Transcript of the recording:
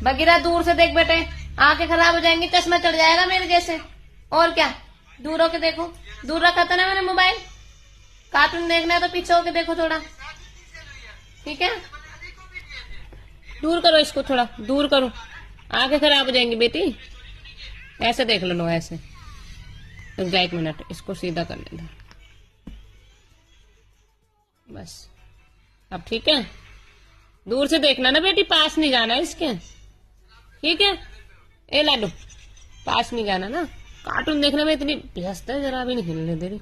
Bagheera दूर से देख बेटे, आंखें खराब हो जाएंगी, चश्मा चढ़ जाएगा मेरे जैसे। और क्या, दूर होके देखो। दूर रखा था ना मैंने मोबाइल। कार्टून देखना है तो पीछे होके देखो थोड़ा, ठीक है। दूर करो इसको, थोड़ा दूर करो, आंखें खराब हो जाएंगी बेटी। ऐसे देख लो, ऐसे। रुक जा 1 मिनट, इसको सीधा कर लेना बस। अब ठीक है, दूर से देखना ना बेटी, पास नहीं जाना इसके, ठीक है। ए लाडू, पास नहीं जाना ना। कार्टून देखने में इतनी व्यस्त है, जरा भी नहीं हिलने दे रही।